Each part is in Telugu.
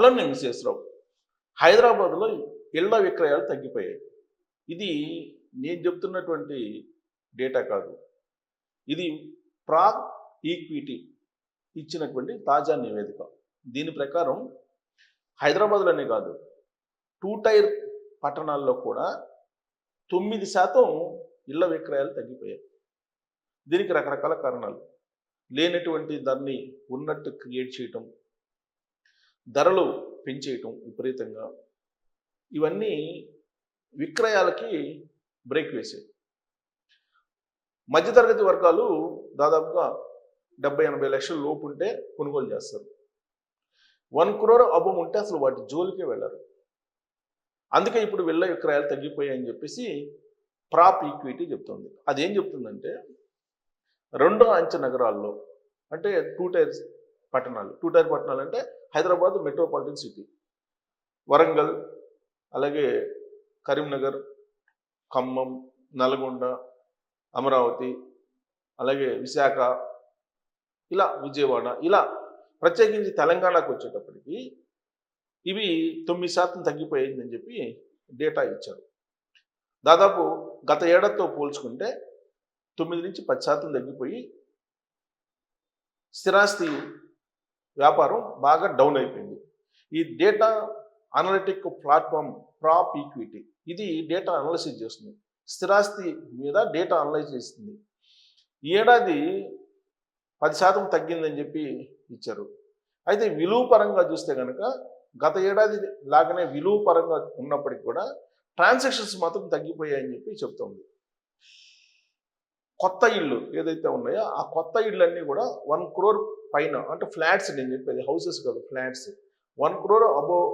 అలానే విశ్వేశ్వరరావు హైదరాబాద్లో ఇళ్ల విక్రయాలు తగ్గిపోయాయి. ఇది నేను చెప్తున్నటువంటి డేటా కాదు. ఇది ప్రాగ్ ఈక్విటీ ఇచ్చినటువంటి తాజా నివేదిక. దీని ప్రకారం హైదరాబాద్లోనే కాదు, 2 టైర్ పట్టణాల్లో కూడా 9% ఇళ్ల విక్రయాలు తగ్గిపోయాయి. దీనికి రకరకాల కారణాలు. లేనటువంటి దాన్ని ఉన్నట్టు క్రియేట్ చేయటం, ధరలు పెంచేయటం విపరీతంగా, ఇవన్నీ విక్రయాలకి బ్రేక్ వేసాయి. మధ్యతరగతి వర్గాలు దాదాపుగా 70-80 లక్షల లోపు ఉంటే కొనుగోలు చేస్తారు. 1 crore అబవ్ ఉంటే అసలు వాటి జోలికే వెళ్ళరు. అందుకే ఇప్పుడు ఇళ్ల విక్రయాలు తగ్గిపోయాయని చెప్పేసి ప్రాప్ ఈక్విటీ చెప్తుంది. అదేం చెప్తుందంటే 2 అంచె నగరాల్లో, అంటే 2 టైర్ పట్టణాలు. 2 టైర్ పట్టణాలు అంటే హైదరాబాద్ మెట్రోపాలిటన్ సిటీ, వరంగల్, అలాగే కరీంనగర్, ఖమ్మం, నల్గొండ, అమరావతి, అలాగే విశాఖ, ఇలా విజయవాడ, ఇలా ప్రత్యేకించి తెలంగాణకు వచ్చేటప్పటికి ఇవి 9% తగ్గిపోయిందని చెప్పి డేటా ఇచ్చారు. దాదాపు గత ఏడాదితో పోల్చుకుంటే 9 నుంచి 10% తగ్గిపోయి స్థిరాస్తి వ్యాపారం బాగా డౌన్ అయిపోయింది. ఈ డేటా అనలిటిక్ ప్లాట్ఫామ్ ప్రాప్ ఈక్విటీ ఇది డేటా అనాలిసిస్ చేస్తుంది. స్థిరాస్తి మీద డేటా అనలైజ్ చేస్తుంది. ఈ ఏడాది 10% తగ్గిందని చెప్పి ఇచ్చారు. అయితే విలువ పరంగా చూస్తే కనుక గత ఏడాది లాగానే విలువ పరంగా ఉన్నప్పటికీ కూడా ట్రాన్సాక్షన్స్ మాత్రం తగ్గిపోయాయని చెప్పి చెప్తుంది. కొత్త ఇళ్ళు ఏదైతే ఉన్నాయో ఆ కొత్త ఇళ్ళన్నీ కూడా 1 crore పైన, అంటే ఫ్లాట్స్, నేను చెప్పేది హౌసెస్ కాదు, ఫ్లాట్స్ 1 crore అబోవ్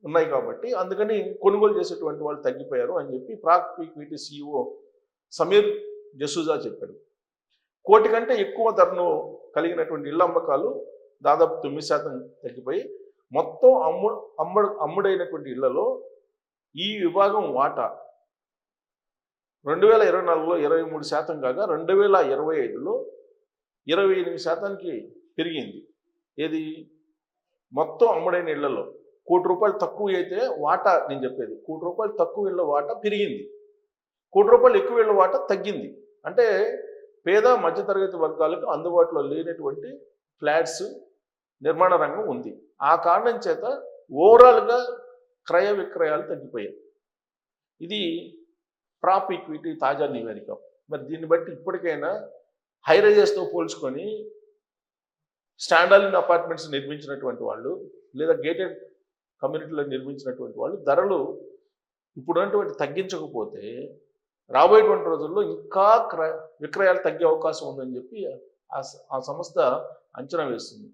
ఉన్నాయి కాబట్టి అందుకని కొనుగోలు చేసేటువంటి వాళ్ళు తగ్గిపోయారు అని చెప్పి ప్రాక్ ఈక్విటీ CEO సమీర్ జసూజా చెప్పాడు. 1 కోటి కంటే ఎక్కువ ధరను కలిగినటువంటి ఇళ్ల అమ్మకాలు దాదాపు 9% తగ్గిపోయి మొత్తం అమ్ముడైనటువంటి ఇళ్లలో ఈ విభాగం వాటా 2024లో 23% కాగా 2025లో 28%కి పెరిగింది. ఏది మొత్తం అమ్ముడైన ఇళ్లలో 1 కోటి రూపాయలు తక్కువ అయితే వాటా, నేను చెప్పేది 1 కోటి రూపాయలు తక్కువ ఇళ్ల వాటా పెరిగింది, 1 కోటి రూపాయలు ఎక్కువ ఇళ్ల వాటా తగ్గింది. అంటే పేద మధ్యతరగతి వర్గాలకు అందుబాటులో లేనటువంటి ఫ్లాట్స్ నిర్మాణ రంగం ఉంది. ఆ కారణం చేత ఓవరాల్గా క్రయ విక్రయాలు తగ్గిపోయాయి. ఇది ప్రాప్ ఈక్విటీ తాజా నివేదిక. మరి దీన్ని బట్టి ఇప్పటికైనా హైరైజెస్తో పోల్చుకొని స్టాండర్డ్ అపార్ట్మెంట్స్ నిర్మించినటువంటి వాళ్ళు లేదా గేటెడ్ కమ్యూనిటీలో నిర్మించినటువంటి వాళ్ళు ధరలు ఇప్పుడున్నటువంటి తగ్గించకపోతే రాబోయేటువంటి రోజుల్లో ఇంకా విక్రయాలు తగ్గే అవకాశం ఉందని చెప్పి ఆ సంస్థ అంచనా వేస్తుంది.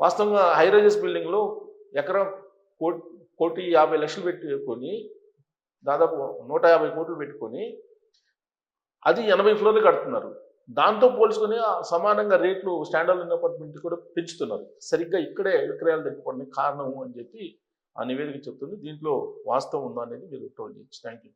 వాస్తవంగా హైరైజెస్ బిల్డింగ్లో ఎకరం 1,50,00,000 పెట్టుకొని దాదాపు 150 కోట్లు పెట్టుకొని అది 80 ఫ్లోర్లు కడుతున్నారు. దాంతో పోల్చుకొని సమానంగా రేట్లు స్టాండర్డ్ అపార్ట్మెంట్ కూడా పెంచుతున్నారు. సరిగ్గా ఇక్కడే విక్రయాలు తగ్గిపోవడానికి కారణం అని చెప్పి ఆ నివేదిక చెప్తుంది. దీంట్లో వాస్తవం ఉందా అనేది మీరు ట్రోల్ చేయొచ్చు. Thank you.